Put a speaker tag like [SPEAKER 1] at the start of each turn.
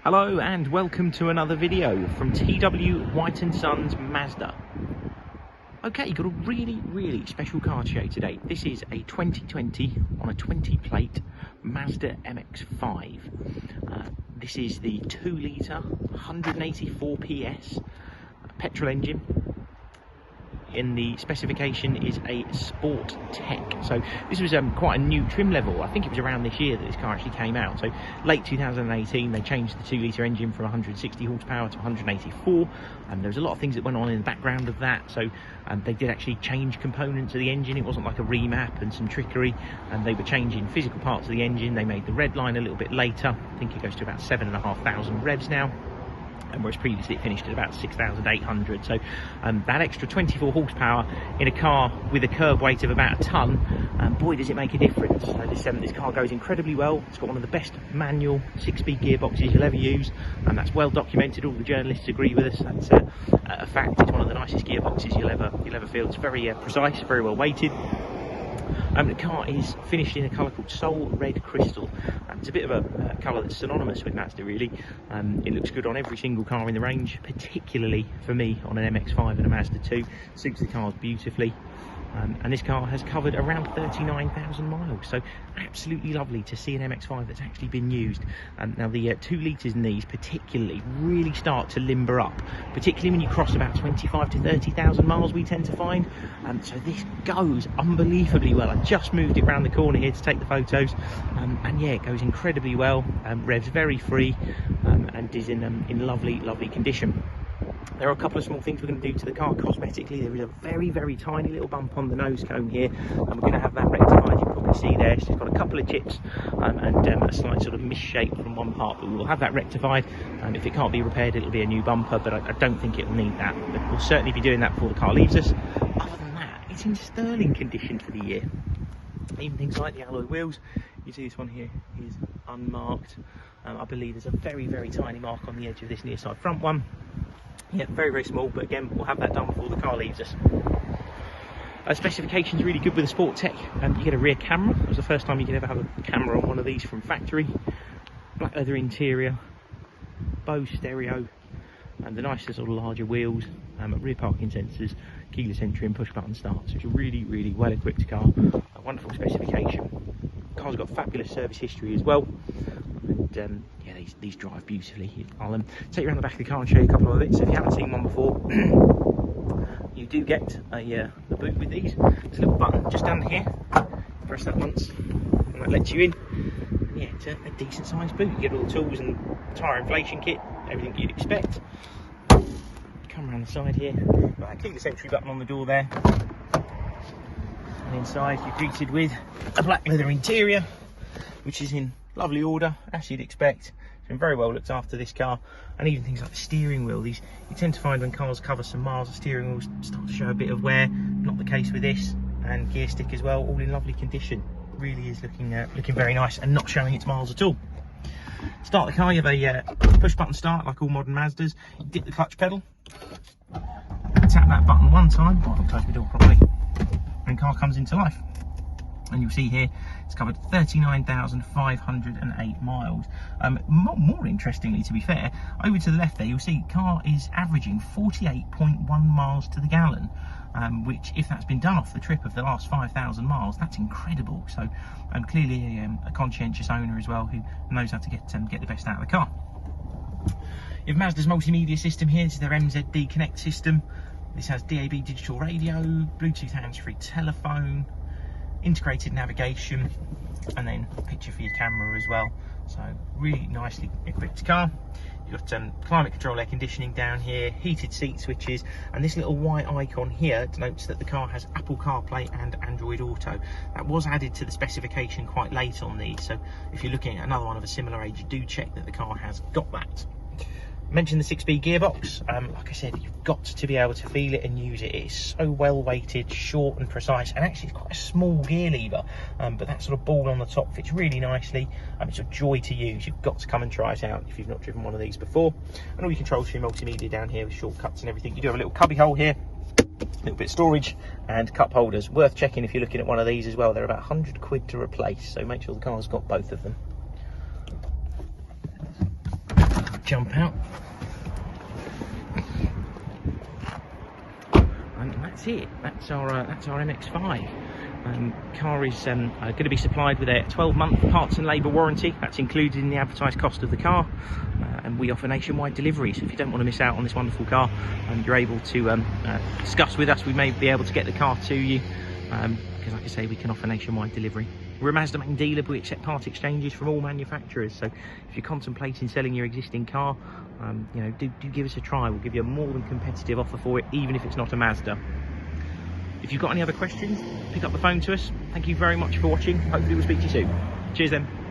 [SPEAKER 1] Hello and welcome to another video from TW White & Sons Mazda. Okay, got a really special car to show you today. This is a 2020 on a 20 plate Mazda MX-5. This is the 2 litre 184 PS petrol engine. In the specification is a Sport Tech. So this was quite a new trim level. I think it was around this year that this car actually came out. So late 2018 they changed the 2 litre engine from 160 horsepower to 184, and there was a lot of things that went on in the background of that. So they did actually change components of the engine. It wasn't like a remap and some trickery, and they were changing physical parts of the engine. They made the red line a little bit later. I think it goes to about 7,500 revs now, and whereas previously it finished at about 6,800. So that extra 24 horsepower in a car with a curb weight of about a tonne, boy does it make a difference. This car goes incredibly well. It's got one of the best manual 6-speed gearboxes you'll ever use, and that's well documented. All the journalists agree with us. That's a fact. It's one of the nicest gearboxes you'll ever feel. It's very precise, very well weighted. The car is finished in a colour called Soul Red Crystal. It's a bit of a colour that's synonymous with Mazda, really. It looks good on every single car in the range, particularly for me on an MX-5 and a Mazda 2. Suits the cars beautifully. And this car has covered around 39,000 miles, so absolutely lovely to see an MX-5 that's actually been used. Now the 2 litres in these particularly really start to limber up, particularly when you cross about 25 to 30,000 miles, we tend to find. So this goes unbelievably well. I just moved it around the corner here to take the photos, and yeah, it goes incredibly well. Revs very free, and is in lovely condition. There are a couple of small things we're going to do to the car cosmetically. There is a very tiny little bump on the nose cone here, and we're going to have that rectified. You can probably see there, it's got a couple of chips and a slight sort of misshape from one part, but we'll have that rectified. If it can't be repaired, it'll be a new bumper, but I don't think it will need that. But we'll certainly be doing that before the car leaves us. Other than that, it's in sterling condition for the year. Even things like the alloy wheels, you see this one here is unmarked. I believe there's a very tiny mark on the edge of this near side front one. Yeah, very small, but again, we'll have that done before the car leaves us. Specification's really good with the Sport Tech. You get a rear camera. It was the first time you could ever have a camera on one of these from factory. Black leather interior, BOSE stereo, and the nicer sort of larger wheels, rear parking sensors, keyless entry and push button start. So it's a really well equipped car. A wonderful specification. The car's got fabulous service history as well. And yeah, these drive beautifully. I'll take you around the back of the car and show you a couple of it. So if you haven't seen one before, you do get a boot with these. There's a little button just down here. Press that once, and that lets you in. And yeah, it's a decent sized boot. You get all the tools and tyre inflation kit, everything you'd expect. Come around the side here. Got a keyless entry button on the door there. And inside you're greeted with a black leather interior, which is in lovely order, as you'd expect. It's been very well looked after, this car. And even things like the steering wheel, these you tend to find when cars cover some miles, the steering wheels start to show a bit of wear. Not the case with this. And gear stick as well, all in lovely condition. Really is looking very nice and not showing its miles at all. Start the car, you have a push button start like all modern Mazdas. You dip the clutch pedal, tap that button one time, I'll close my door properly, and the car comes into life. And you'll see here it's covered 39,508 miles. More interestingly, to be fair, over to the left there you'll see the car is averaging 48.1 miles to the gallon, which, if that's been done off the trip of the last 5,000 miles, that's incredible. So clearly a conscientious owner as well, who knows how to get the best out of the car. You have Mazda's multimedia system here. This is their MZD Connect system. This has DAB digital radio, Bluetooth hands-free telephone, integrated navigation, and then a picture for your camera as well. So really nicely equipped car. You've got climate control, air conditioning down here, heated seat switches, and this little white icon here denotes that the car has Apple CarPlay and Android Auto. That was added to the specification quite late on these, so if you're looking at another one of a similar age, do check that the car has got that. Mentioned the 6-speed gearbox. Like I said, you've got to be able to feel it and use it. It's so well weighted, short and precise, and actually it's quite a small gear lever, but that sort of ball on the top fits really nicely. It's a joy to use. You've got to come and try it out if you've not driven one of these before. And all your controls for your multimedia down here with shortcuts and everything. You do have a little cubby hole here, a little bit of storage, and cup holders. Worth checking if you're looking at one of these as well. They're about 100 quid to replace, so make sure the car's got both of them. jump out. And that's it. That's our MX-5. Car is going to be supplied with a 12-month parts and labour warranty. That's included in the advertised cost of the car, and we offer nationwide delivery. So if you don't want to miss out on this wonderful car, you're able to discuss with us. We may be able to get the car to you, because like I say, we can offer nationwide delivery. We're a Mazda main dealer, but we accept part exchanges from all manufacturers. So if you're contemplating selling your existing car, you know, do give us a try. We'll give you a more than competitive offer for it, even if it's not a Mazda. If you've got any other questions, pick up the phone to us. Thank you very much for watching. Hopefully we'll speak to you soon. Cheers then.